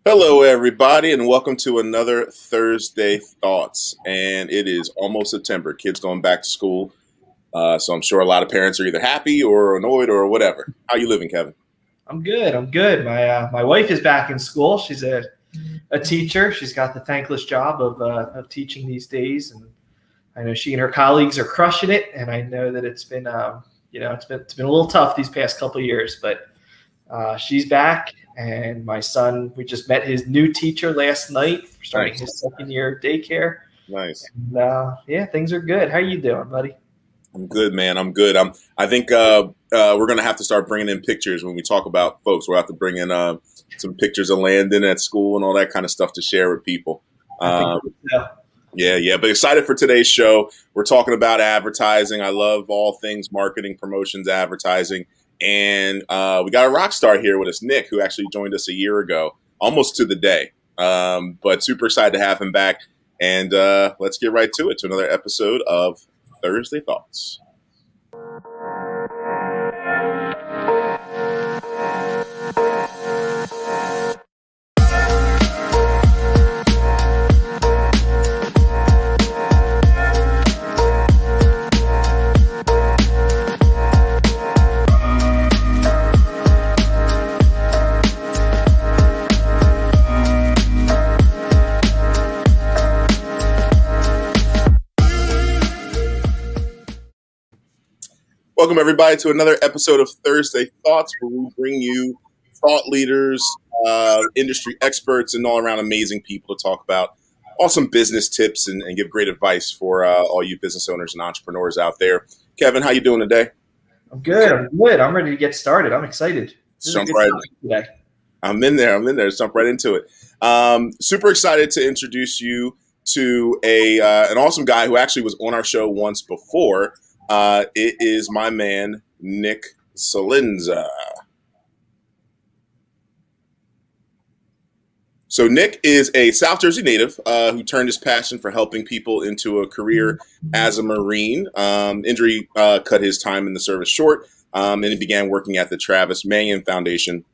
Hello, everybody, and welcome to another Thursday Thoughts. And it is almost September. Kids going back to school, so I'm sure a lot of parents are either happy or annoyed or whatever. How you living, Kevin? I'm good. I'm good. My wife is back in school. She's a teacher. She's got the thankless job of teaching these days, and I know she and her colleagues are crushing it. And I know that it's been it's been a little tough these past couple of years, but she's back. And my son, we just met his new teacher last night, starting Nice, his second year of daycare. nice. And, yeah, things are good. How you doing, buddy? I'm good, man. I'm good. I think we're gonna have to start bringing in pictures when we talk about folks. We'll have to bring in some pictures of Landon at school and all that kind of stuff to share with people. I think Um, so. yeah. But excited for today's show. We're talking about advertising. I love all things marketing, promotions, advertising. And we got a rock star here with us, Nick, who actually joined us a year ago, almost to the day. But super excited to have him back. And let's get right to it, to another episode of Thursday Thoughts. Welcome, everybody, to another episode of Thursday Thoughts, where we bring you thought leaders, industry experts, and all around amazing people to talk about awesome business tips and give great advice for all you business owners and entrepreneurs out there. Kevin, how you doing today? I'm good. I'm good. I'm ready to get started. I'm excited. This is a Jump good right. topic today. I'm in there. Let's jump right into it. Super excited to introduce you to an awesome guy who actually was on our show once before. It is my man, Nick Celenza. So Nick is a South Jersey native who turned his passion for helping people into a career as a Marine. Injury cut his time in the service short, and he began working at the Travis Manion Foundation,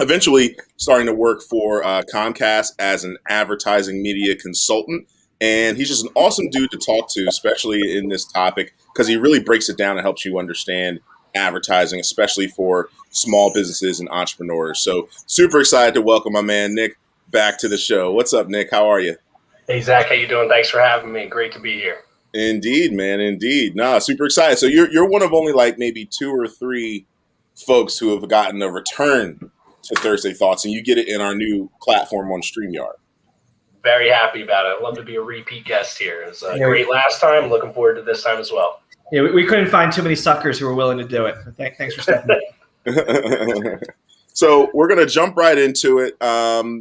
eventually starting to work for Comcast as an advertising media consultant. And he's just an awesome dude to talk to, especially in this topic, because he really breaks it down and helps you understand advertising, especially for small businesses and entrepreneurs. So super excited to welcome my man, Nick, back to the show. What's up, Nick? How are you? Hey, Zach, how you doing? Thanks for having me. Great to be here. Indeed, man. Indeed. Nah, super excited. So you're one of only like maybe two or three folks who have gotten a return to Thursday Thoughts, and you get it in our new platform on StreamYard. Very happy about it. I'd love to be a repeat guest here. It was great last time. Looking forward to this time as well. Yeah, we couldn't find too many suckers who were willing to do it. Thanks for stepping in. So we're going to jump right into it.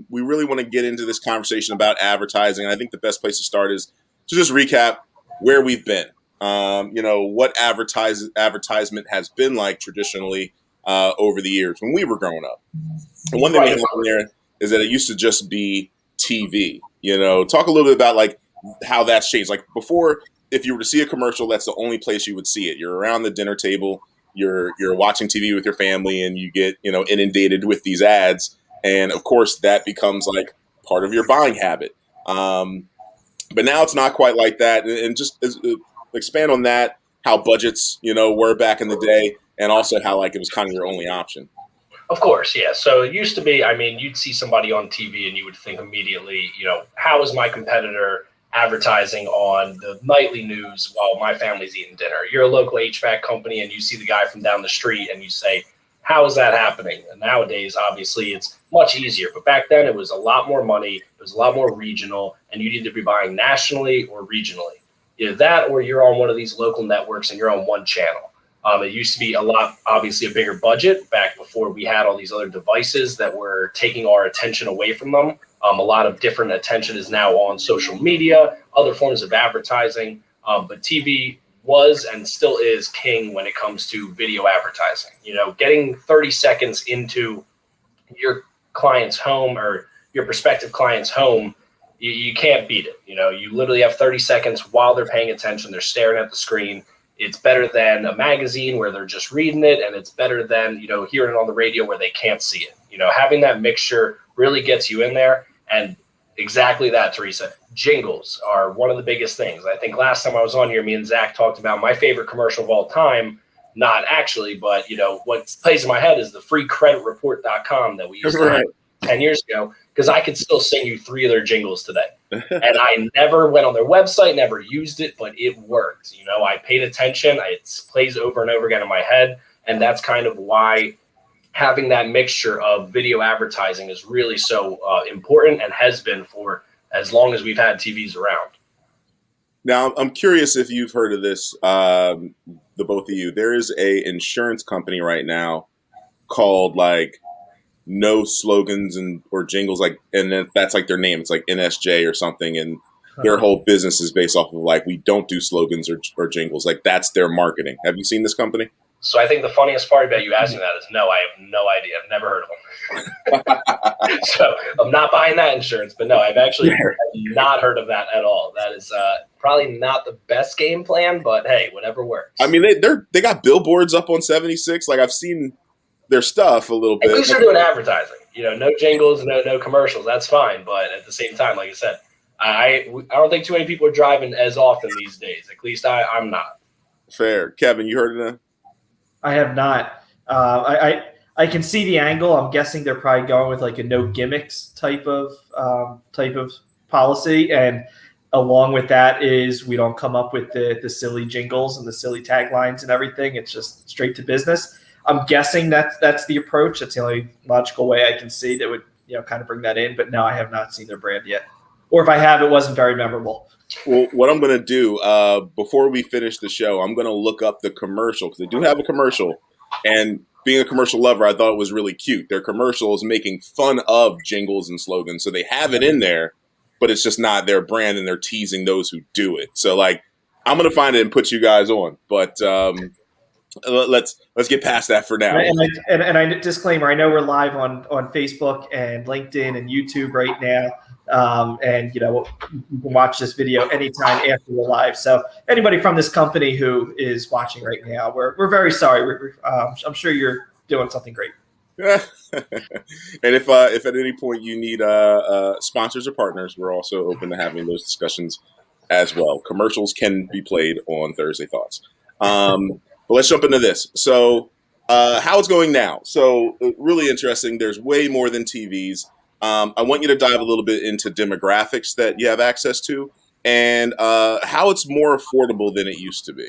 We really want to get into this conversation about advertising. I think the best place to start is to just recap where we've been. What advertisement has been like traditionally over the years when we were growing up. And one thing we have in there is that it used to just be TV. Talk a little bit about like how that's changed. Like before, if you were to see a commercial, that's the only place you would see it. You're around the dinner table, you're watching TV with your family, and you get inundated with these ads, and of course that becomes like part of your buying habit. But now it's not quite like that, and just expand on that. How budgets were back in the day, and also how like it was kind of your only option. Of course, yeah. So it used to be, you'd see somebody on TV and you would think immediately, how is my competitor advertising on the nightly news while my family's eating dinner? You're a local HVAC company and you see the guy from down the street and you say, how is that happening? And nowadays, obviously, it's much easier. But back then, it was a lot more money. It was a lot more regional, and you'd either be buying nationally or regionally. Either that or you're on one of these local networks and you're on one channel. It used to be obviously a bigger budget back before we had all these other devices that were taking our attention away from them. A lot of different attention is now on social media, other forms of advertising, but TV was and still is king when it comes to video advertising. Getting 30 seconds into your client's home or your prospective client's home, you can't beat it. You literally have 30 seconds while they're paying attention. They're staring at the screen. It's better than a magazine where they're just reading it, and it's better than, hearing it on the radio where they can't see it. Having that mixture really gets you in there. And exactly that, Teresa. Jingles are one of the biggest things. I think last time I was on here, me and Zach talked about my favorite commercial of all time. Not actually, but what plays in my head is the freecreditreport.com that we used to have 10 years ago, because I could still sing you 3 of their jingles today. And I never went on their website, never used it, but it worked. I paid attention. It plays over and over again in my head. And that's kind of why having that mixture of video advertising is really so important, and has been for as long as we've had TVs around. Now, I'm curious if you've heard of this, the both of you. There is a insurance company right now called like No Slogans or Jingles, and that's like their name. It's like NSJ or something, and their whole business is based off of like, we don't do slogans or jingles. Like, that's their marketing. Have you seen this company? So I think the funniest part about you asking that is no, I have no idea. I've never heard of them. So I'm not buying that insurance, but no, I've actually not heard of that at all. That is probably not the best game plan, but hey, whatever works. I mean, they got billboards up on 76. Like, I've seen their stuff a little bit. At least they're doing advertising. No jingles, no commercials. That's fine. But at the same time, like I said, I don't think too many people are driving as often these days. At least I'm not. Fair. Kevin, you heard of that? I have not. I can see the angle. I'm guessing they're probably going with like a no gimmicks type of policy, and along with that is we don't come up with the silly jingles and the silly taglines and everything. It's just straight to business. I'm guessing that's the approach. That's the only logical way I can see that would kind of bring that in. But no, I have not seen their brand yet, or if I have, it wasn't very memorable. Well, what I'm going to do before we finish the show, I'm going to look up the commercial, because they do have a commercial. And being a commercial lover, I thought it was really cute. Their commercial is making fun of jingles and slogans. So they have it in there, but it's just not their brand, and they're teasing those who do it. So, like, I'm going to find it and put you guys on. But let's get past that for now. And I disclaimer, I know we're live on Facebook and LinkedIn and YouTube right now. And you can watch this video anytime after we're live. So anybody from this company who is watching right now, we're very sorry. I'm sure you're doing something great. And if at any point you need sponsors or partners, we're also open to having those discussions as well. Commercials can be played on Thursday Thoughts. But let's jump into this. So how it's going now. So really interesting. There's way more than TVs. I want you to dive a little bit into demographics that you have access to, and how it's more affordable than it used to be.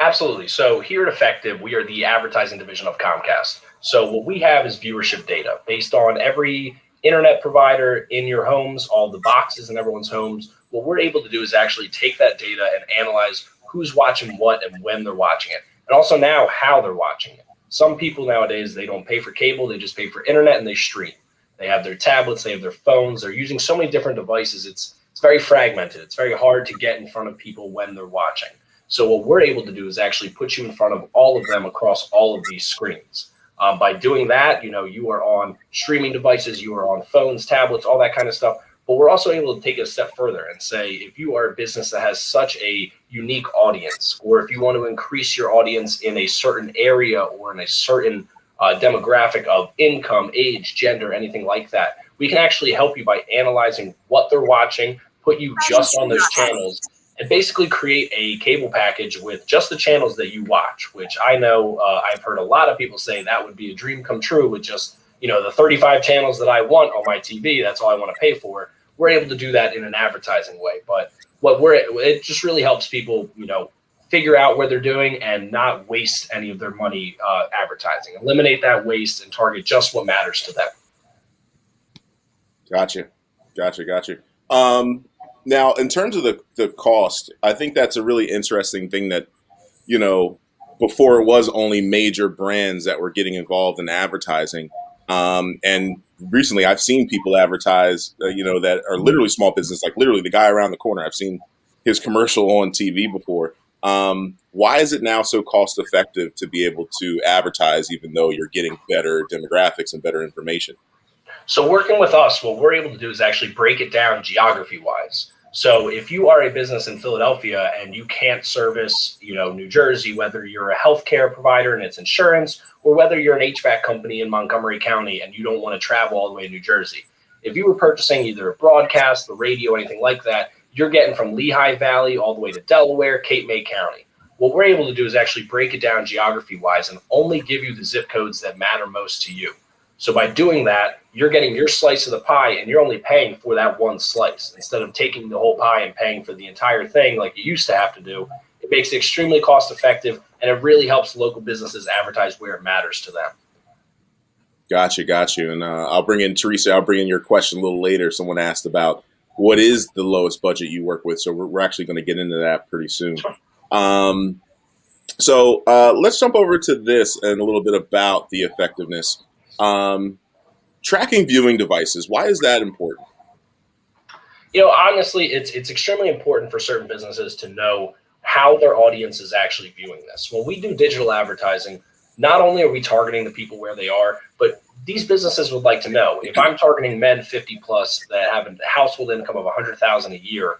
Absolutely. So here at Effective, we are the advertising division of Comcast. So what we have is viewership data based on every internet provider in your homes, all the boxes in everyone's homes. What we're able to do is actually take that data and analyze who's watching what and when they're watching it, and also now how they're watching it. Some people nowadays, they don't pay for cable, they just pay for internet and they stream. They have their tablets, they have their phones, they're using so many different devices. It's very fragmented. It's very hard to get in front of people when they're watching. So what we're able to do is actually put you in front of all of them across all of these screens. By doing that, you are on streaming devices, you are on phones, tablets, all that kind of stuff. But we're also able to take it a step further and say, if you are a business that has such a unique audience, or if you want to increase your audience in a certain area or in a certain demographic of income, age, gender, anything like that, we can actually help you by analyzing what they're watching, put you just on those channels, and basically create a cable package with just the channels that you watch, which I know I've heard a lot of people say that would be a dream come true with just, the 35 channels that I want on my TV. That's all I want to pay for. We're able to do that in an advertising way. But it just really helps people, figure out what they're doing and not waste any of their money advertising. Eliminate that waste and target just what matters to them. Gotcha. Now, in terms of the cost, I think that's a really interesting thing that, before it was only major brands that were getting involved in advertising. And recently I've seen people advertise, that are literally small business, like literally the guy around the corner. I've seen his commercial on TV before. Why is it now so cost effective to be able to advertise, even though you're getting better demographics and better information? So working with us, what we're able to do is actually break it down geography wise. So if you are a business in Philadelphia and you can't service, New Jersey, whether you're a healthcare provider and it's insurance, or whether you're an HVAC company in Montgomery County and you don't want to travel all the way to New Jersey, if you were purchasing either a broadcast, the radio, anything like that, you're getting from Lehigh Valley all the way to Delaware, Cape May County. What we're able to do is actually break it down geography-wise and only give you the zip codes that matter most to you. So by doing that, you're getting your slice of the pie and you're only paying for that one slice instead of taking the whole pie and paying for the entire thing like you used to have to do. It makes it extremely cost effective and it really helps local businesses advertise where it matters to them. Got you. And I'll bring in Teresa. I'll bring in your question a little later. Someone asked about what is the lowest budget you work with. So we're actually going to get into that pretty soon. Sure. So let's jump over to this and a little bit about the effectiveness. Tracking viewing devices. Why is that important? Honestly, it's extremely important for certain businesses to know how their audience is actually viewing this. When we do digital advertising, not only are we targeting the people where they are, but these businesses would like to know if I'm targeting men 50 plus that have a household income of $100,000 a year,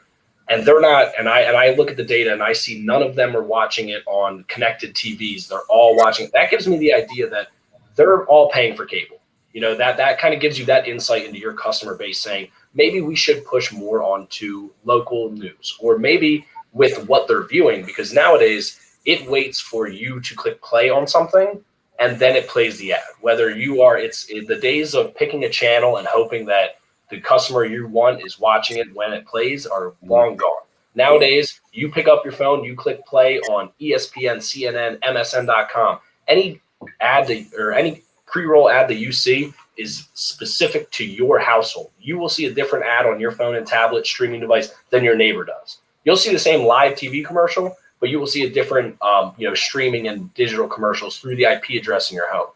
and they're not, and I look at the data and I see none of them are watching it on connected TVs. They're all watching. That gives me the idea that they're all paying for cable. That kind of gives you that insight into your customer base saying, maybe we should push more onto local news, or maybe with what they're viewing, because nowadays it waits for you to click play on something and then it plays the ad. Whether it's the days of picking a channel and hoping that the customer you want is watching it when it plays are long gone. Nowadays, you pick up your phone, you click play on ESPN, CNN, MSN.com. Any ad or any pre-roll ad that you see is specific to your household. You will see a different ad on your phone and tablet streaming device than your neighbor does. You'll see the same live TV commercial, but you will see a different, streaming and digital commercials through the IP address in your home.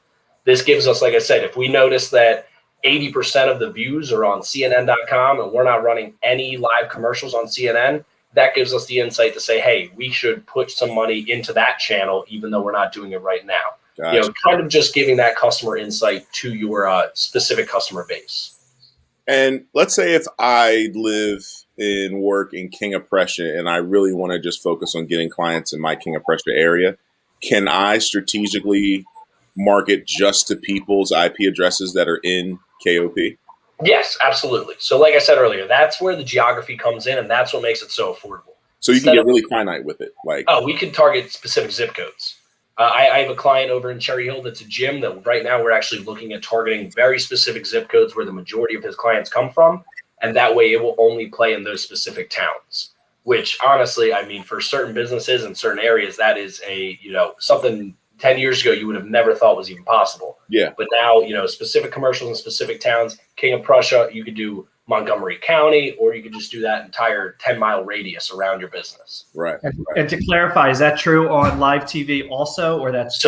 This gives us, like I said, if we notice that 80% of the views are on CNN.com and we're not running any live commercials on CNN, that gives us the insight to say, hey, we should put some money into that channel, even though we're not doing it right now. Gotcha. Kind of just giving that customer insight to your specific customer base. And let's say if I live and work in King of Prussia and I really want to just focus on getting clients in my King of Prussia area, can I strategically market just to people's IP addresses that are in KOP? Yes, absolutely. So like I said earlier, that's where the geography comes in, and that's what makes it so affordable. So you can get really finite with it. We can target specific zip codes. I have a client over in Cherry Hill that's a gym that right now we're actually looking at targeting very specific zip codes where the majority of his clients come from. And that way it will only play in those specific towns, which honestly, I mean, for certain businesses in certain areas, that is something 10 years ago you would have never thought was even possible. Yeah. But now, specific commercials in specific towns, King of Prussia, you could do Montgomery County, or you could just do that entire 10-mile radius around your business. Right. And to clarify, is that true on live TV also, or that's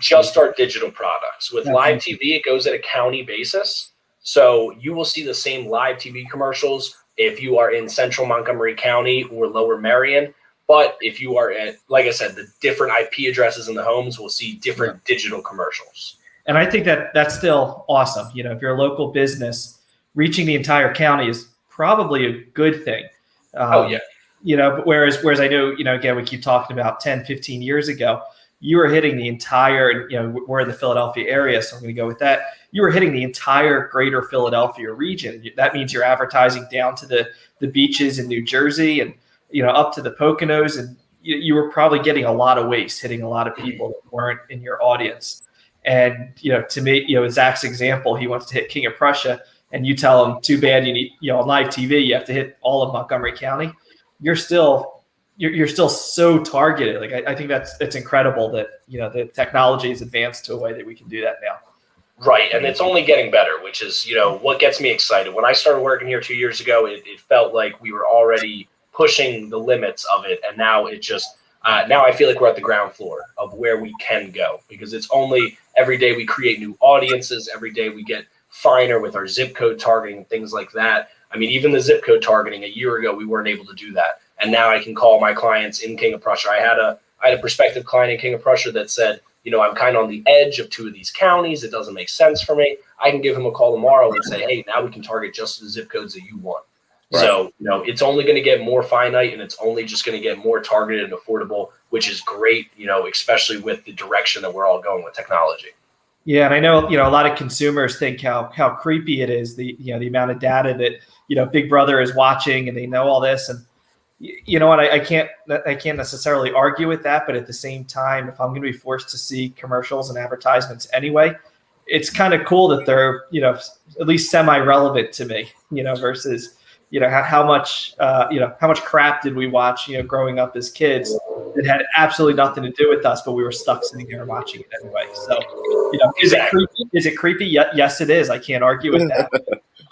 just our digital products? With live TV, it goes at a county basis. So you will see the same live TV commercials if you are in central Montgomery County or Lower Merion. But if you are at, like I said, the different IP addresses in the homes will see different digital commercials. And I think that that's still awesome. If you're a local business, reaching the entire county is probably a good thing. Whereas I know, again, we keep talking about 10, 15 years ago, you were hitting the entire, we're in the Philadelphia area, so I'm going to go with that. You were hitting the entire greater Philadelphia region. That means you're advertising down to the beaches in New Jersey and, up to the Poconos. And you were probably getting a lot of waste, hitting a lot of people that weren't in your audience. And, to me, Zach's example, he wants to hit King of Prussia. And you tell them, too bad you need, on live TV, you have to hit all of Montgomery County. You're still so targeted. Like I think that's incredible that the technology is advanced to a way that we can do that now. Right, and it's only getting better, which is what gets me excited. When I started working here 2 years ago, it felt like we were already pushing the limits of it, and now it just now I feel like we're at the ground floor of where we can go, because it's only every day we create new audiences, every day we get finer with our zip code targeting and things like that. I mean, even the zip code targeting a year ago, we weren't able to do that. And now I can call my clients in King of Prussia. I had a prospective client in King of Prussia that said, I'm kind of on the edge of two of these counties. It doesn't make sense for me. I can give him a call tomorrow and say, hey, now we can target just the zip codes that you want. Right. So, it's only going to get more finite, and it's only just going to get more targeted and affordable, which is great, especially with the direction that we're all going with technology. Yeah, and I know, a lot of consumers think how creepy it is, the amount of data that, Big Brother is watching, and they know all this. And you know what, I can't necessarily argue with that, but at the same time, if I'm going to be forced to see commercials and advertisements anyway, it's kind of cool that they're, at least semi-relevant to me, versus, how much crap did we watch, growing up as kids that had absolutely nothing to do with us, but we were stuck sitting there watching it anyway. So, is it creepy? Is it creepy? Yes, it is. I can't argue with that.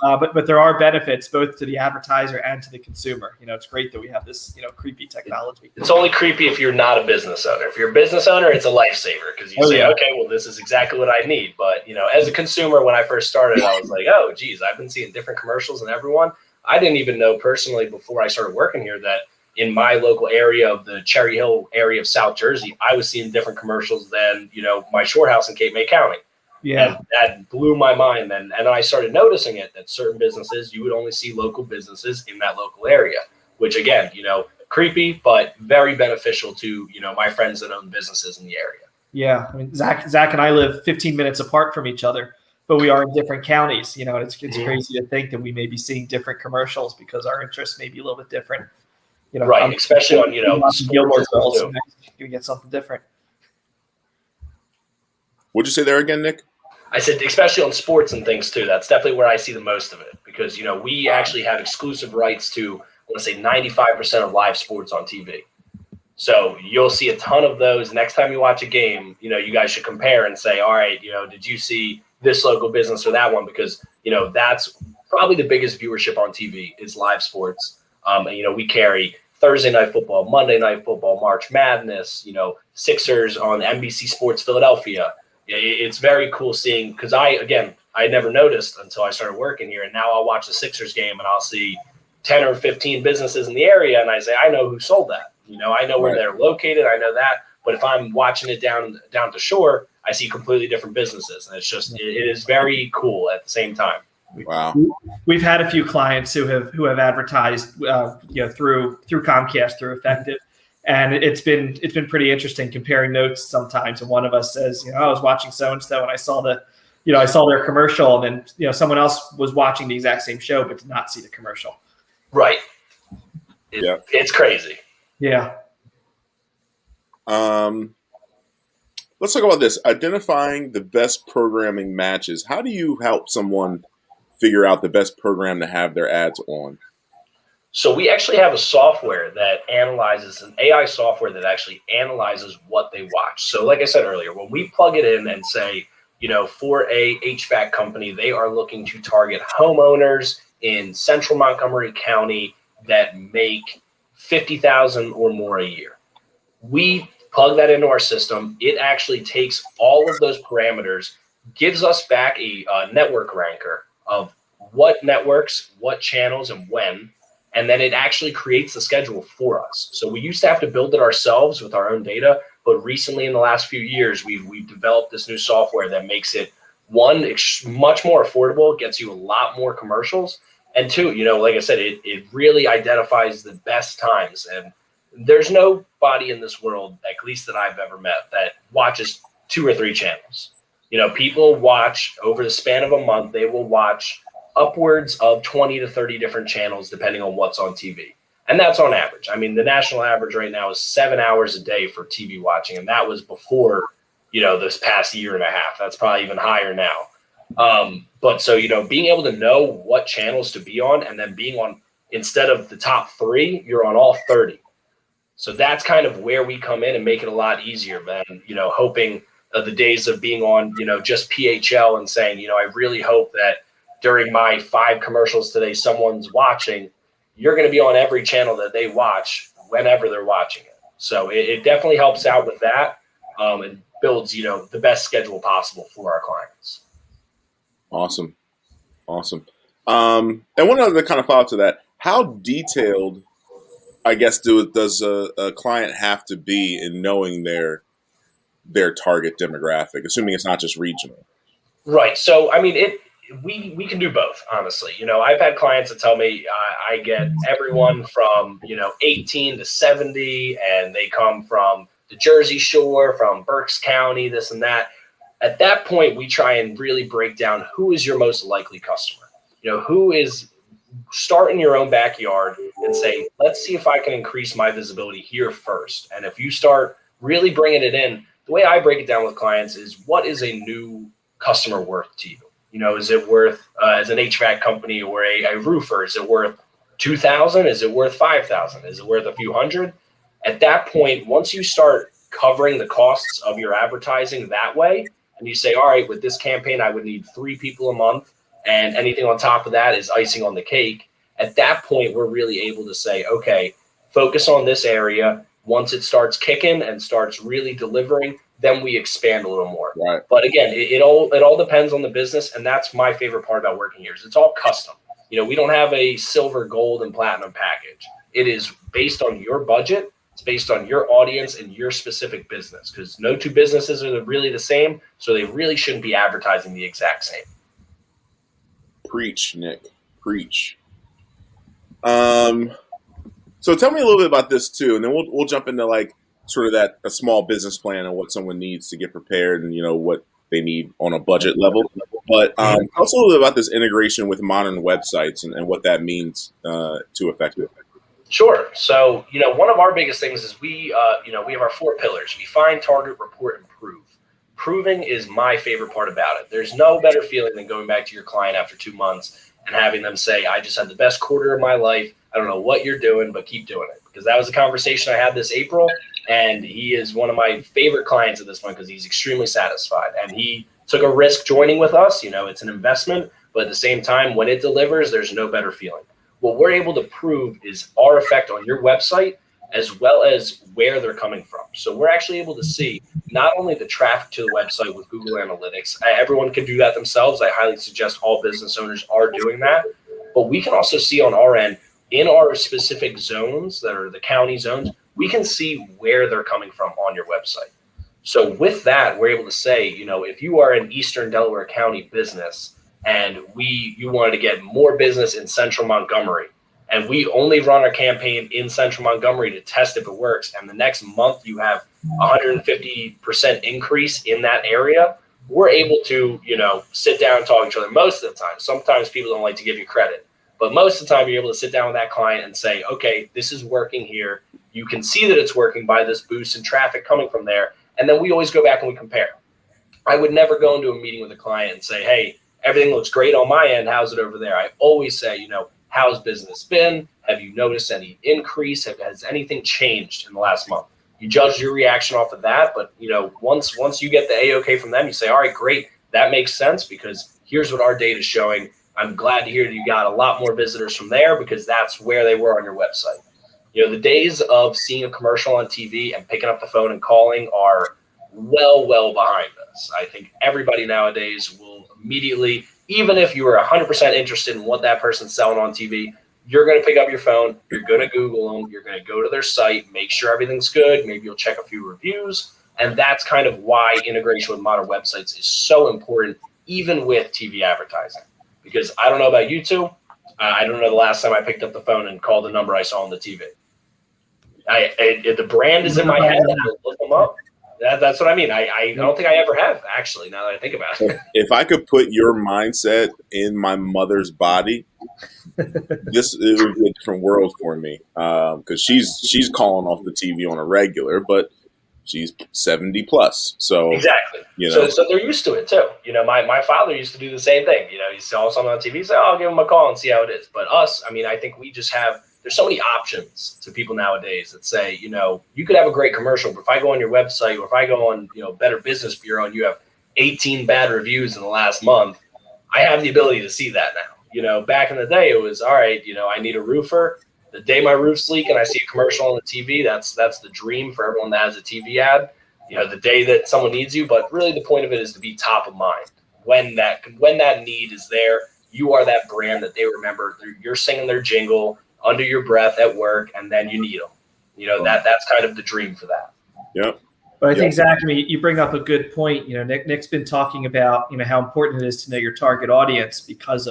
But there are benefits both to the advertiser and to the consumer. It's great that we have this, creepy technology. It's only creepy if you're not a business owner. If you're a business owner, it's a lifesaver because you say, okay, well, this is exactly what I need. But, as a consumer, when I first started, I was like, oh, geez, I've been seeing different commercials than everyone. I didn't even know personally before I started working here that in my local area of the Cherry Hill area of South Jersey, I was seeing different commercials than, my shore house in Cape May County. Yeah. And that blew my mind then. And I started noticing it that certain businesses, you would only see local businesses in that local area, which again, creepy, but very beneficial to, my friends that own businesses in the area. Yeah. I mean, Zach and I live 15 minutes apart from each other, but we are in different counties, and it's crazy to think that we may be seeing different commercials because our interests may be a little bit different. Right. Especially on, sports. You're gonna get something different. What'd you say there again, Nick? I said, especially on sports and things too. That's definitely where I see the most of it because, we actually have exclusive rights to, I want to say 95% of live sports on TV. So you'll see a ton of those. Next time you watch a game, you guys should compare and say, all right, did you see this local business or that one? Because, that's probably the biggest viewership on TV is live sports. And, we carry Thursday Night Football, Monday Night Football, March Madness, Sixers on NBC Sports Philadelphia. It's very cool seeing because I never noticed until I started working here, and now I'll watch the Sixers game and I'll see 10 or 15 businesses in the area, and I say I know who sold that. I know where they're located. I know that, but if I'm watching it down to shore, I see completely different businesses, and it's just it is very cool at the same time. Wow. We've had a few clients who have advertised, through Comcast, through Effective. And it's been pretty interesting comparing notes sometimes. And one of us says, I was watching so-and-so and I saw their commercial, and then, someone else was watching the exact same show, but did not see the commercial. Right. It's crazy. Yeah. Let's talk about this. Identifying the best programming matches. How do you help someone figure out the best program to have their ads on? So we actually have a software that analyzes, an AI software that actually analyzes what they watch. So like I said earlier, when we plug it in and say, for a HVAC company, they are looking to target homeowners in central Montgomery County that make $50,000 or more a year. We plug that into our system. It actually takes all of those parameters, gives us back a network ranker of what networks, what channels, and when. And then it actually creates the schedule for us. So we used to have to build it ourselves with our own data, but recently in the last few years, we've developed this new software that makes it, one, much more affordable, gets you a lot more commercials, and two, like I said, it really identifies the best times. And there's nobody in this world, at least that I've ever met, that watches 2 or 3 channels. People watch over the span of a month, they will watch upwards of 20 to 30 different channels, depending on what's on TV. And that's on average. I mean, the national average right now is 7 hours a day for TV watching. And that was before, this past year and a half. That's probably even higher now. But so, being able to know what channels to be on and then being on, instead of the top 3, you're on all 30. So that's kind of where we come in and make it a lot easier than, hoping the days of being on, just PHL and saying, I really hope that during my 5 commercials today, someone's watching, you're going to be on every channel that they watch whenever they're watching it. So it definitely helps out with that and builds, the best schedule possible for our clients. Awesome. And one other kind of follow-up to that, how detailed, I guess, does a client have to be in knowing their target demographic, assuming it's not just regional? Right. So, I mean, we can do both, honestly. I've had clients that tell me I get everyone from 18 to 70, and they come from the Jersey Shore, from Berks County, this and that. At that point, we try and really break down who is your most likely customer. Who is, start in your own backyard and say, let's see if I can increase my visibility here first. And if you start really bringing it in, the way I break it down with clients is, what is a new customer worth to you? Is it worth, as an HVAC company or a roofer, is it worth 2,000? Is it worth 5,000? Is it worth a few hundred? At that point, once you start covering the costs of your advertising that way, and you say, all right, with this campaign, I would need 3 people a month, and anything on top of that is icing on the cake. At that point, we're really able to say, okay, focus on this area. Once it starts kicking and starts really delivering, then we expand a little more. Right. But again, it all depends on the business, and that's my favorite part about working here. Is it's all custom. We don't have a silver, gold, and platinum package. It is based on your budget. It's based on your audience and your specific business, because no two businesses are really the same, so they really shouldn't be advertising the exact same. Preach, Nick. Preach. So tell me a little bit about this too, and then we'll jump into like sort of a small business plan and what someone needs to get prepared, and what they need on a budget level. But also a little bit about this integration with modern websites and what that means to effective. Sure. So, one of our biggest things is we have our 4 pillars. We find, target, report, and prove. Proving is my favorite part about it. There's no better feeling than going back to your client after 2 months and having them say, I just had the best quarter of my life. I don't know what you're doing, but keep doing it. Because that was a conversation I had this April, and he is one of my favorite clients at this point because he's extremely satisfied. And he took a risk joining with us. It's an investment, but at the same time, when it delivers, there's no better feeling. What we're able to prove is our effect on your website, as well as where they're coming from. So we're actually able to see not only the traffic to the website with Google Analytics. Everyone can do that themselves. I highly suggest all business owners are doing that. But we can also see on our end, in our specific zones that are the county zones, we can see where they're coming from on your website. So with that, we're able to say, if you are an Eastern Delaware County business, and you wanted to get more business in Central Montgomery, and we only run our campaign in Central Montgomery to test if it works, and the next month you have 150% increase in that area, we're able to, sit down and talk to each other most of the time. Sometimes people don't like to give you credit, but most of the time you're able to sit down with that client and say, okay, this is working here. You can see that it's working by this boost in traffic coming from there. And then we always go back and we compare. I would never go into a meeting with a client and say, hey, everything looks great on my end. How's it over there? I always say, how's business been? Have you noticed any increase? Has anything changed in the last month? You judge your reaction off of that. But, once you get the A-OK from them, you say, all right, great. That makes sense because here's what our data is showing. I'm glad to hear that you got a lot more visitors from there because that's where they were on your website. The days of seeing a commercial on TV and picking up the phone and calling are well behind us. I think everybody nowadays will immediately, even if you are 100% interested in what that person's selling on TV, you're going to pick up your phone, you're going to Google them, you're going to go to their site, make sure everything's good, maybe you'll check a few reviews, and that's kind of why integration with modern websites is so important, even with TV advertising. Because I don't know about you two, I don't know the last time I picked up the phone and called the number I saw on the TV. The brand is in my head, I'll look them up. That's what I mean. I don't think I ever have, actually, now that I think about it. If I could put your mindset in my mother's body, it would be a different world for me. Because she's calling off the TV on a regular, but she's 70 plus. So exactly. So they're used to it too. My father used to do the same thing. He saw something on TV, say, I'll give him a call and see how it is. But us, I think we just there's so many options to people nowadays that say, you could have a great commercial, but if I go on your website or if I go on, Better Business Bureau and you have 18 bad reviews in the last month, I have the ability to see that now. Back in the day, it was, all right, I need a roofer. The day my roof's leaking, I see a commercial on the TV. That's the dream for everyone that has a TV ad. The day that someone needs you. But really, the point of it is to be top of mind when that need is there. You are that brand that they remember. You're singing their jingle under your breath at work, and then you need them. That's kind of the dream for that. Yep. But I think, Zach, I mean, you bring up a good point. Nick's been talking about, how important it is to know your target audience because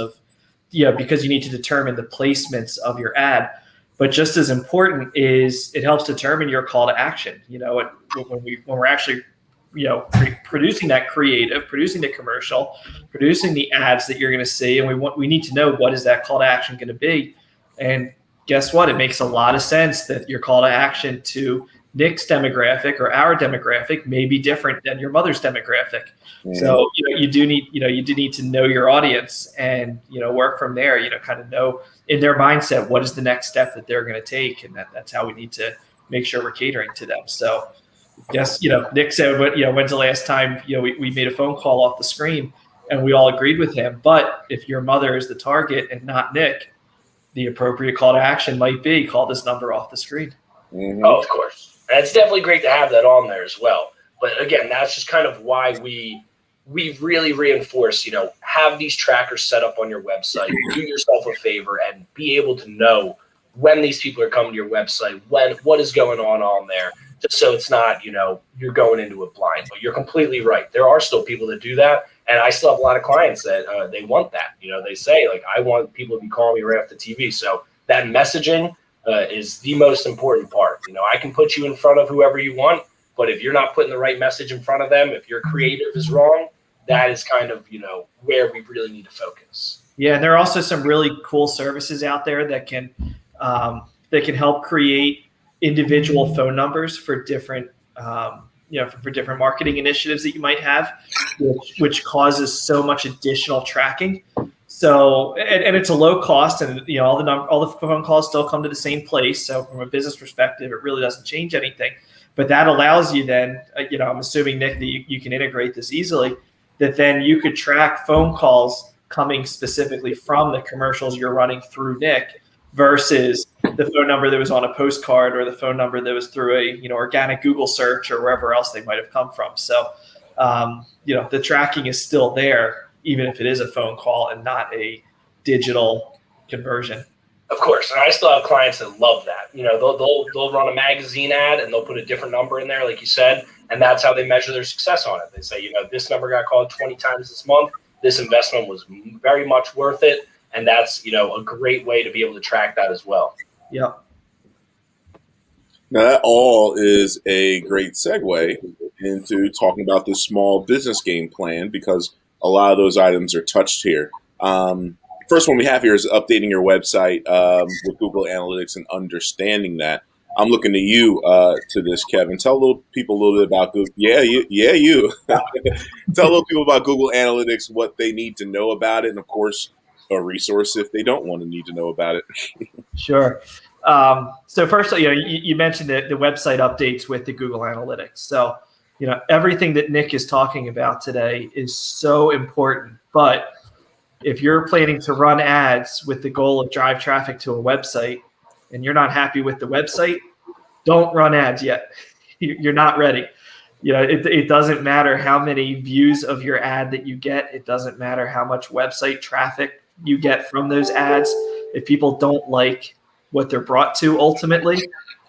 you need to determine the placements of your ad. But just as important is it helps determine your call to action. When we're actually, producing that creative, producing the commercial, producing the ads that you're going to see, and we need to know what is that call to action going to be. And guess what? It makes a lot of sense that your call to action to Nick's demographic or our demographic may be different than your mother's demographic. Mm-hmm. So you do need to know your audience and work from there. Kind of know in their mindset what is the next step that they're going to take, and that's how we need to make sure we're catering to them. So yes, Nick said, when's the last time we made a phone call off the screen, and we all agreed with him. But if your mother is the target and not Nick, the appropriate call to action might be call this number off the screen. Mm-hmm. Oh, of course. And it's definitely great to have that on there as well. But again, that's just kind of why we really reinforce, have these trackers set up on your website, do yourself a favor, and be able to know when these people are coming to your website, what is going on there, just so it's not, you're going into it blind. But you're completely right. There are still people that do that. And I still have a lot of clients that they want that. They say, like, I want people to be calling me right off the TV. So that messaging is the most important part. I can put you in front of whoever you want, but if you're not putting the right message in front of them, if your creative is wrong, that is kind of, where we really need to focus. Yeah. And there are also some really cool services out there that can help create individual phone numbers for different, for different marketing initiatives that you might have, which causes so much additional tracking. So, and it's a low cost, and all the phone calls still come to the same place. So, from a business perspective, it really doesn't change anything. But that allows you then, I'm assuming, Nick, that you can integrate this easily. That then you could track phone calls coming specifically from the commercials you're running through Nick versus the phone number that was on a postcard or the phone number that was through a organic Google search or wherever else they might have come from. So, the tracking is still there, even if it is a phone call and not a digital conversion. Of course. And I still have clients that love that. They'll run a magazine ad and they'll put a different number in there, like you said, and that's how they measure their success on it. They say, this number got called 20 times this month. This investment was very much worth it. And that's, a great way to be able to track that as well. Yeah. Now, that all is a great segue into talking about this small business game plan, because a lot of those items are touched here. First one we have here is updating your website with Google Analytics and understanding that. I'm looking to you to this, Kevin. Tell people a little bit about Google. You. Tell little people about Google Analytics, what they need to know about it, and of course, a resource if they don't want to need to know about it. Sure. So first, you mentioned the website updates with the Google Analytics. So, everything that Nick is talking about today is so important. But if you're planning to run ads with the goal of drive traffic to a website and you're not happy with the website, don't run ads yet. You're not ready. It doesn't matter how many views of your ad that you get. It doesn't matter how much website traffic you get from those ads. If people don't like what they're brought to, ultimately,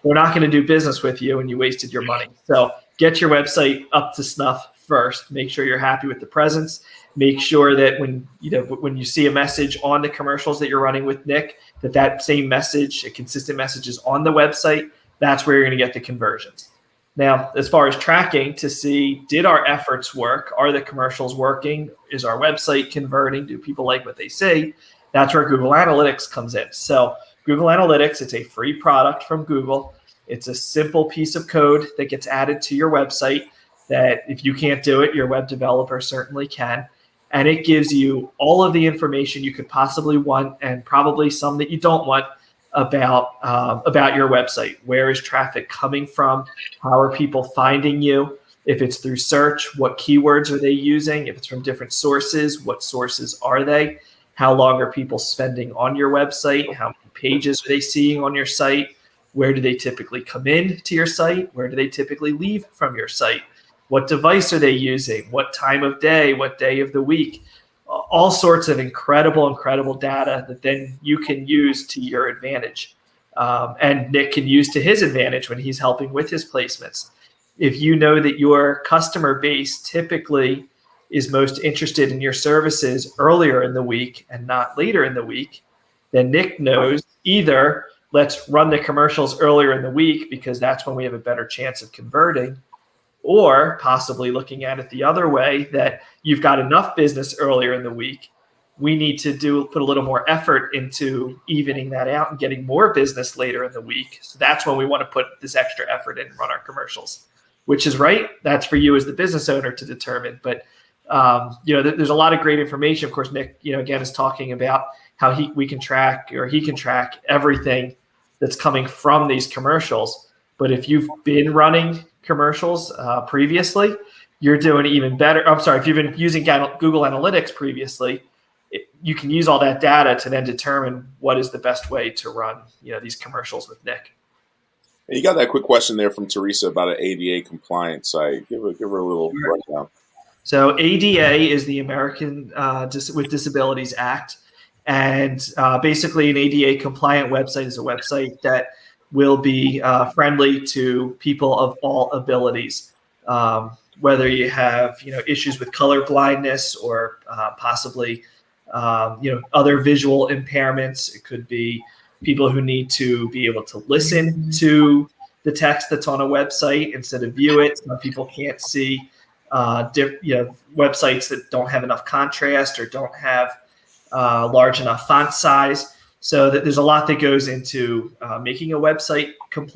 they're not going to do business with you and you wasted your money. So get your website up to snuff first. Make sure you're happy with the presence. Make sure that when you see a message on the commercials that you're running with Nick, that same message, a consistent message, is on the website. That's where you're going to get the conversions. Now, as far as tracking to see, did our efforts work? Are the commercials working? Is our website converting? Do people like what they see? That's where Google Analytics comes in. So Google Analytics, it's a free product from Google. It's a simple piece of code that gets added to your website that if you can't do it, your web developer certainly can. And it gives you all of the information you could possibly want, and probably some that you don't want, about your website. Where is traffic coming from? How are people finding you? If it's through search, what keywords are they using? If it's from different sources, what sources are they? How long are people spending on your website? How many pages are they seeing on your site? Where do they typically come in to your site? Where do they typically leave from your site? What device are they using? What time of day? What day of the week? All sorts of incredible data that then you can use to your advantage. And Nick can use to his advantage when he's helping with his placements. if you know that your customer base typically is most interested in your services earlier in the week and not later in the week, then Nick knows either let's run the commercials earlier in the week because that's when we have a better chance of converting, or possibly looking at it the other way, that you've got enough business earlier in the week. We need to put a little more effort into evening that out and getting more business later in the week. So that's when we want to put this extra effort in and run our commercials. Which is right? That's for you as the business owner to determine. But there's a lot of great information. Of course, Nick, again, is talking about how he can track everything that's coming from these commercials. But if you've been running commercials previously, you're doing even better. I'm sorry, if you've been using Google Analytics previously, you can use all that data to then determine what is the best way to run these commercials with Nick. And you got that quick question there from Teresa about an ADA compliant site. Give her a little rundown. So ADA is the American with Disabilities Act. And basically an ADA compliant website is a website that will be friendly to people of all abilities. Whether you have issues with color blindness or possibly other visual impairments. It could be people who need to be able to listen to the text that's on a website instead of view it. Some people can't see websites that don't have enough contrast or don't have large enough font size. So there's a lot that goes into making a website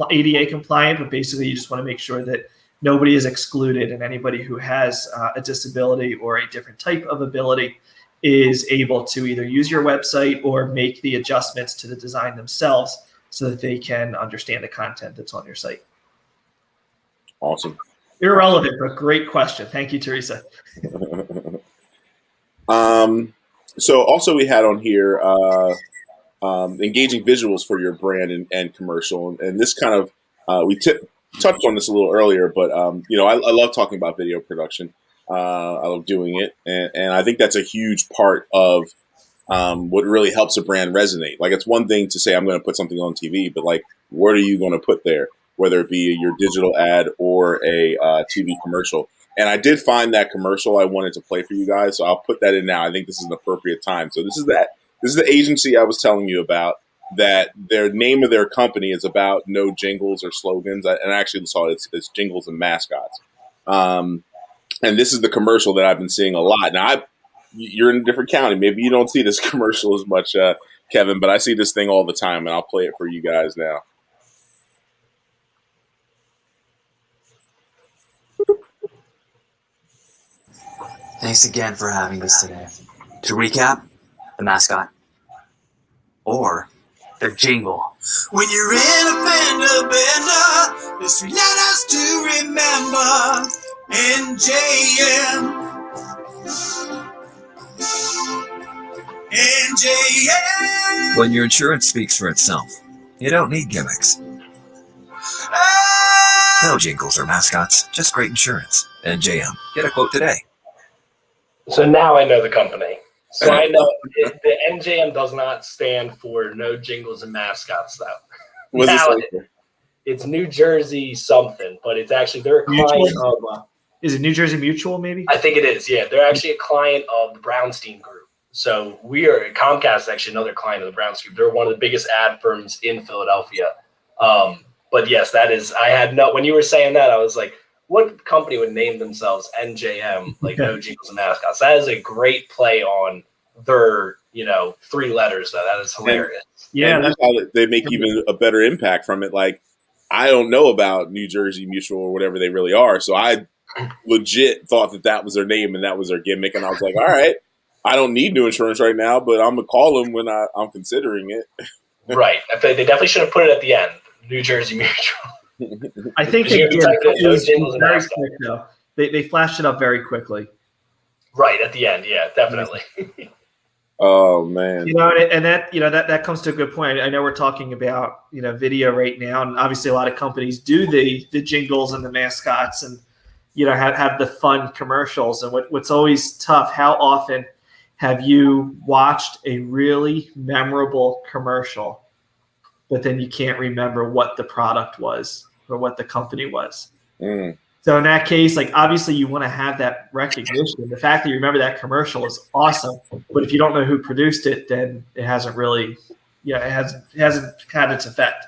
ADA compliant, but basically you just want to make sure that nobody is excluded, and anybody who has a disability or a different type of ability is able to either use your website or make the adjustments to the design themselves so that they can understand the content that's on your site. Awesome. Irrelevant, but great question. Thank you, Teresa. So also we had on here engaging visuals for your brand and commercial. And this kind of, we touched on this a little earlier, but I love talking about video production. I love doing it, and I think that's a huge part of what really helps a brand resonate. Like, it's one thing to say I'm going to put something on TV, but like, what are you going to put there? Whether it be your digital ad or a TV commercial. And I did find that commercial I wanted to play for you guys, so I'll put that in now. I think this is an appropriate time. So this is the agency I was telling you about. That their name of their company is about no jingles or slogans. And I actually saw it's jingles and mascots. And this is the commercial that I've been seeing a lot. Now, you're in a different county. Maybe you don't see this commercial as much, Kevin, but I see this thing all the time, and I'll play it for you guys now. Thanks again for having us today. To recap, the mascot. Or the jingle. When you're in a fender bender, there's 3 letters to remember. NJM. NJM. When your insurance speaks for itself, you don't need gimmicks. No jingles or mascots, just great insurance. NJM. Get a quote today. So now I know the company. So I know the NJM does not stand for no jingles and mascots, though. What's now it? It's New Jersey something, but it's actually they're a client of. Is it New Jersey Mutual? Maybe. I think it is. Yeah, they're actually a client of the Brownstein Group. So Comcast is actually another client of the Brownstein Group. They're one of the biggest ad firms in Philadelphia. But yes, that is. When you were saying that, I was like, what company would name themselves NJM, like no jingles and mascots? That is a great play on their, 3 letters, though. That is hilarious. And that's how they make even a better impact from it. Like, I don't know about New Jersey Mutual or whatever they really are, so I legit thought that was their name and that was their gimmick, and I was like, all right, I don't need new insurance right now, but I'm going to call them when I'm considering it. Right. I feel like they definitely should have put it at the end, New Jersey Mutual. I think they did. It was very quick, though. They flashed it up very quickly. Right at the end, yeah, definitely. Oh man! And that comes to a good point. I know we're talking about video right now, and obviously a lot of companies do the jingles and the mascots, and have the fun commercials. And what's always tough, how often have you watched a really memorable commercial, but then you can't remember what the product was or what the company was? So in that case, like obviously you want to have that recognition. The fact that you remember that commercial is awesome, but if you don't know who produced it, then it hasn't really, it hasn't had its effect.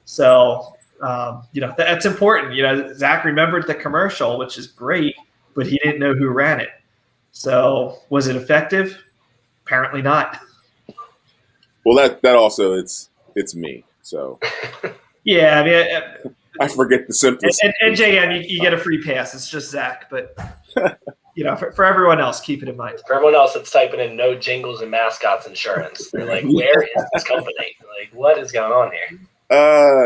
So that's important. Zach remembered the commercial, which is great, but he didn't know who ran it. So was it effective? Apparently not. Well, that also it's me. So yeah, I mean. I forget the simplest. And JM, you get a free pass. It's just Zach, but for everyone else, keep it in mind. For everyone else that's typing in no jingles and mascots insurance, they're like, "Where is this company? Like, what is going on here?"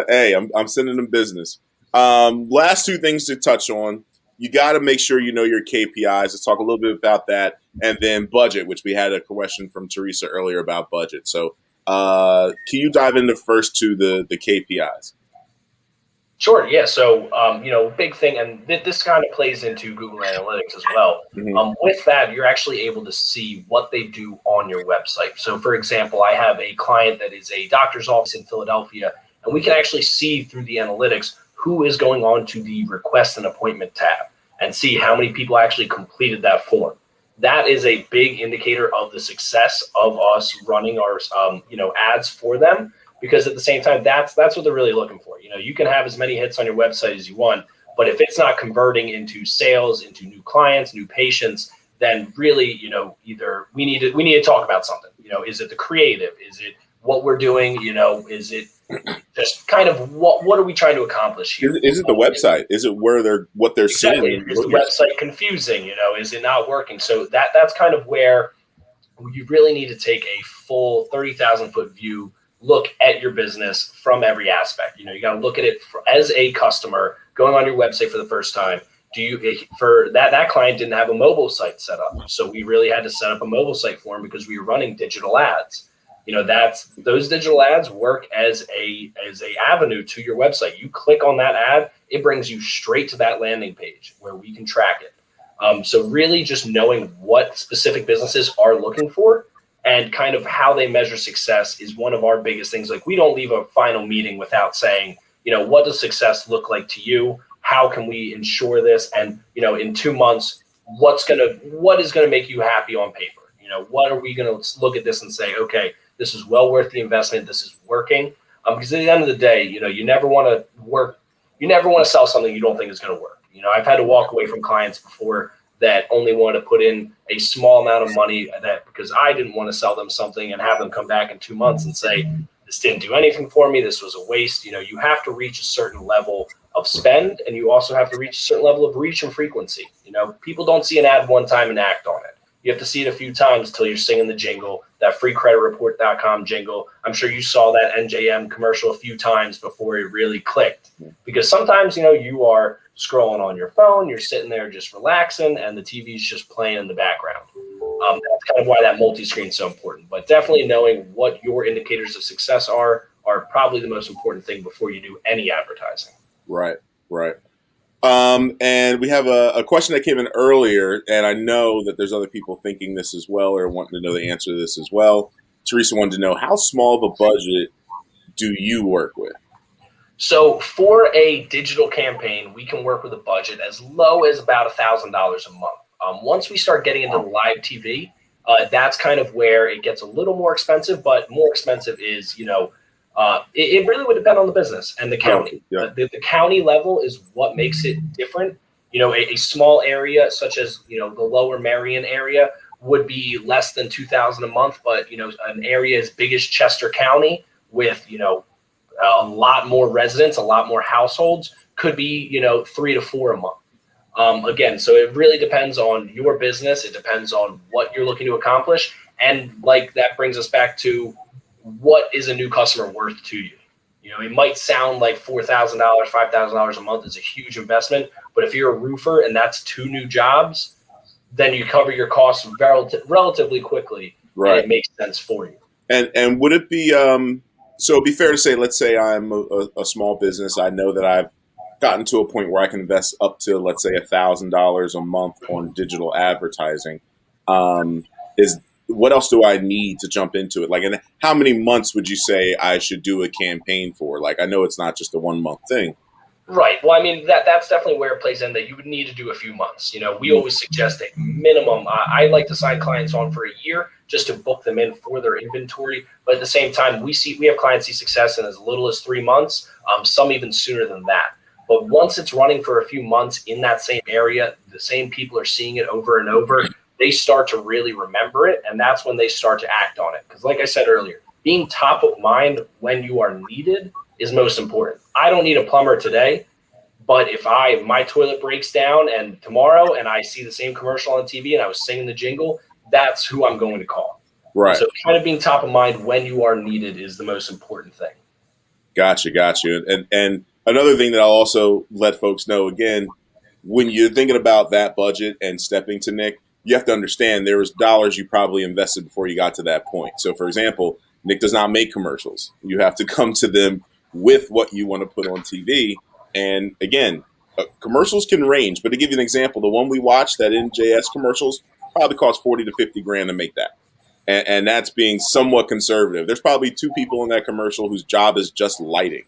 Hey, I'm sending them business. Last two things to touch on. You got to make sure you know your KPIs. Let's talk a little bit about that, and then budget, which we had a question from Teresa earlier about budget. So, can you dive into first to the KPIs? Sure. Yeah. So, big thing, and this kind of plays into Google Analytics as well. Mm-hmm. With that, you're actually able to see what they do on your website. So, for example, I have a client that is a doctor's office in Philadelphia, and we can actually see through the analytics who is going on to the request an appointment tab and see how many people actually completed that form. That is a big indicator of the success of us running our, ads for them. Because at the same time, that's what they're really looking for. You can have as many hits on your website as you want, but if it's not converting into sales, into new clients, new patients, then really, either we need to talk about something. Is it the creative? Is it what we're doing? Is it just kind of what are we trying to accomplish here? Is it the website? Is it what they're exactly. seeing? Is the website confusing? Is it not working? So that's kind of where you really need to take a full 30,000-foot view. Look at your business from every aspect. You got to look at it as a customer going on your website for the first time. For that client didn't have a mobile site set up, so we really had to set up a mobile site for him because we were running digital ads. Those digital ads work as a avenue to your website. You click on that ad, it brings you straight to that landing page where we can track it. So really, just knowing what specific businesses are looking for. And kind of how they measure success is one of our biggest things. Like we don't leave a final meeting without saying, what does success look like to you? How can we ensure this? And, in 2 months, what is going to make you happy on paper? What are we going to look at this and say, okay, this is well worth the investment. This is working. Because at the end of the day, you never want to sell something you don't think is going to work. I've had to walk away from clients before that only want to put in a small amount of money because I didn't want to sell them something and have them come back in 2 months and say, this didn't do anything for me. This was a waste. You have to reach a certain level of spend, and you also have to reach a certain level of reach and frequency. People don't see an ad one time and act on it. You have to see it a few times till you're singing the jingle, that freecreditreport.com jingle. I'm sure you saw that NJM commercial a few times before it really clicked. Because sometimes, you are scrolling on your phone, you're sitting there just relaxing, and the TV's just playing in the background. That's kind of why that multi-screen is so important. But definitely knowing what your indicators of success are probably the most important thing before you do any advertising. Right. And we have a question that came in earlier, and I know that there's other people thinking this as well or wanting to know the answer to this as well. Teresa wanted to know, how small of a budget do you work with? So for a digital campaign, we can work with a budget as low as about $1,000 a month. Once we start getting into live TV, that's kind of where it gets a little more expensive, but more expensive is, it really would depend on the business and the county. Yeah. The county level is what makes it different. A small area such as, the Lower Marion area would be less than $2,000 a month, but, an area as big as Chester County with, a lot more residents, a lot more households could be, 3 to 4 a month. Again, so it really depends on your business. It depends on what you're looking to accomplish. And that brings us back to what is a new customer worth to you? It might sound like $4,000, $5,000 a month is a huge investment, but if you're a roofer and that's 2 new jobs, then you cover your costs relatively quickly. Right. And it makes sense for you. And would it be, so it'd be fair to say, let's say I'm a small business. I know that I've gotten to a point where I can invest up to, let's say, $1,000 a month on digital advertising. What else do I need to jump into it? And how many months would you say I should do a campaign for? I know it's not just a 1 month thing. Right. Well, I mean, that's definitely where it plays in, that you would need to do a few months. We always suggest a minimum. I like to sign clients on for a year just to book them in for their inventory. But at the same time, we have clients see success in as little as 3 months, some even sooner than that. But once it's running for a few months in that same area, the same people are seeing it over and over, they start to really remember it. And that's when they start to act on it. Because like I said earlier, being top of mind when you are needed is most important. I don't need a plumber today, but if my toilet breaks down and tomorrow and I see the same commercial on TV and I was singing the jingle, that's who I'm going to call. Right. So kind of being top of mind when you are needed is the most important thing. Gotcha. And another thing that I'll also let folks know, again, when you're thinking about that budget and stepping to Nick, you have to understand there was dollars you probably invested before you got to that point. So, for example, Nick does not make commercials. You have to come to them with what you want to put on TV. And again, commercials can range. But to give you an example, the one we watched, that NJS commercials, probably cost 40 to 50 grand to make that. And that's being somewhat conservative. There's probably 2 people in that commercial whose job is just lighting.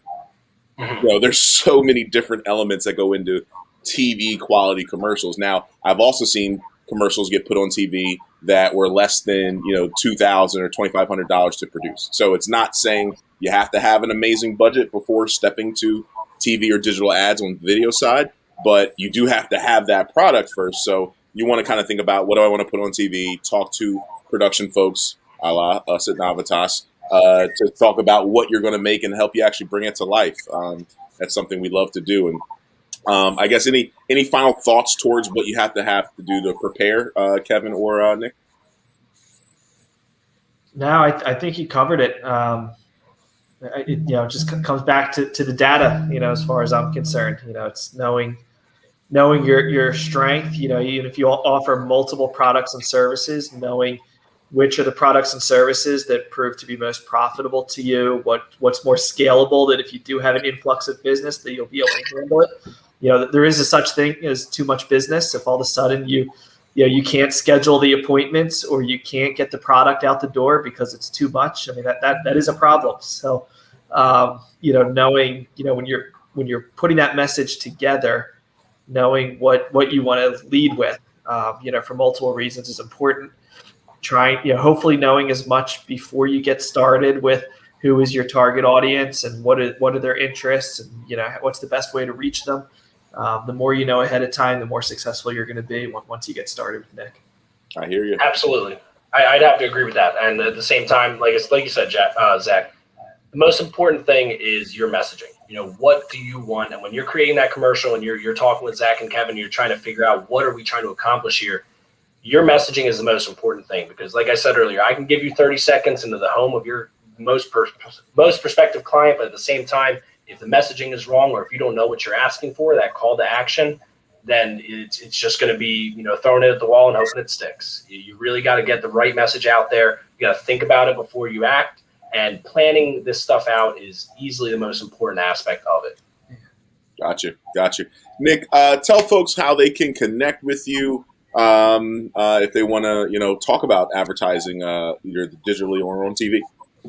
There's so many different elements that go into TV quality commercials. Now, I've also seen commercials get put on TV that were less than $2,000 or $2,500 to produce. So it's not saying you have to have an amazing budget before stepping to TV or digital ads on the video side, but you do have to have that product first. So you want to kind of think about, what do I want to put on TV? Talk to production folks, a la us at Navitas, to talk about what you're going to make and help you actually bring it to life. That's something we love to do. And I guess any final thoughts towards what you have to do to prepare, Kevin or Nick? No, I think you covered it. It just comes back to the data. As far as I'm concerned, it's knowing your strength. Even if you offer multiple products and services, knowing which are the products and services that prove to be most profitable to you, what's more scalable, that if you do have an influx of business that you'll be able to handle it. There is a such thing as too much business. If all of a sudden you can't schedule the appointments or you can't get the product out the door because it's too much, I mean, that is a problem. So, knowing, when you're putting that message together, knowing what you want to lead with, for multiple reasons is important. Hopefully knowing as much before you get started with who is your target audience and what are their interests, and what's the best way to reach them. The more you know ahead of time, the more successful you're going to be once you get started with Nick. I hear you. Absolutely. I'd have to agree with that. And at the same time, like you said, Zach, the most important thing is your messaging. What do you want? And when you're creating that commercial and you're talking with Zach and Kevin, you're trying to figure out, what are we trying to accomplish here? Your messaging is the most important thing, because like I said earlier, I can give you 30 seconds into the home of your most prospective client, but at the same time, if the messaging is wrong, or if you don't know what you're asking for, that call to action, then it's just going to be, throwing it at the wall and hoping it sticks. You really got to get the right message out there. You got to think about it before you act, and planning this stuff out is easily the most important aspect of it. Gotcha. Nick, tell folks how they can connect with you if they want to, talk about advertising either digitally or on TV.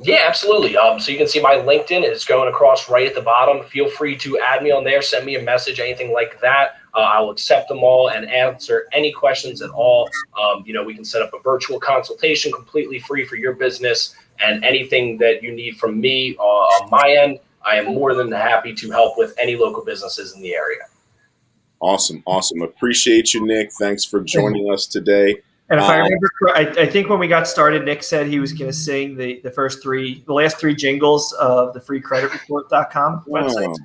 Yeah, absolutely. So you can see my LinkedIn is going across right at the bottom. Feel free to add me on there, send me a message, anything like that. I'll accept them all and answer any questions at all. We can set up a virtual consultation completely free for your business, and anything that you need from me on my end, I am more than happy to help with any local businesses in the area. Awesome. Appreciate you, Nick. Thanks for joining us today. And if I remember, I think when we got started, Nick said he was going to sing the last three jingles of the freecreditreport.com website.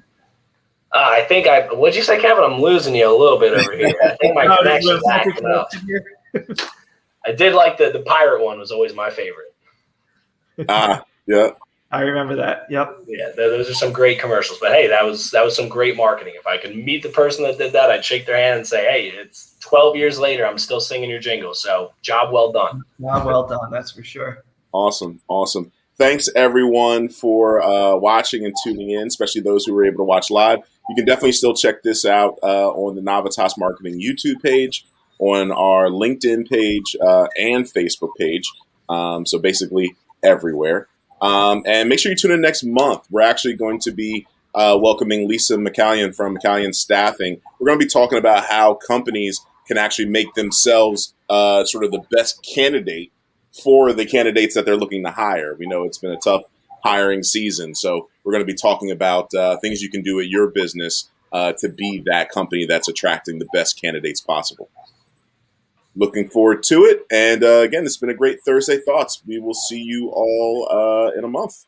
I think what'd you say, Kevin? I'm losing you a little bit over here. I think my connection's acting up. I did like the pirate one, was always my favorite. Yeah. I remember that. Yep. Yeah, those are some great commercials. But hey, that was some great marketing. If I could meet the person that did that, I'd shake their hand and say, hey, it's 12 years later, I'm still singing your jingle. So job well done. Job well done, that's for sure. Awesome. Thanks, everyone, for watching and tuning in, especially those who were able to watch live. You can definitely still check this out on the Navitas Marketing YouTube page, on our LinkedIn page, and Facebook page. So basically everywhere. And make sure you tune in next month. We're actually going to be welcoming Lisa McCallion from McCallion Staffing. We're going to be talking about how companies can actually make themselves sort of the best candidate for the candidates that they're looking to hire. We know it's been a tough hiring season, so we're going to be talking about things you can do at your business to be that company that's attracting the best candidates possible. Looking forward to it. And again, it's been a great Thursday Thoughts. We will see you all in a month.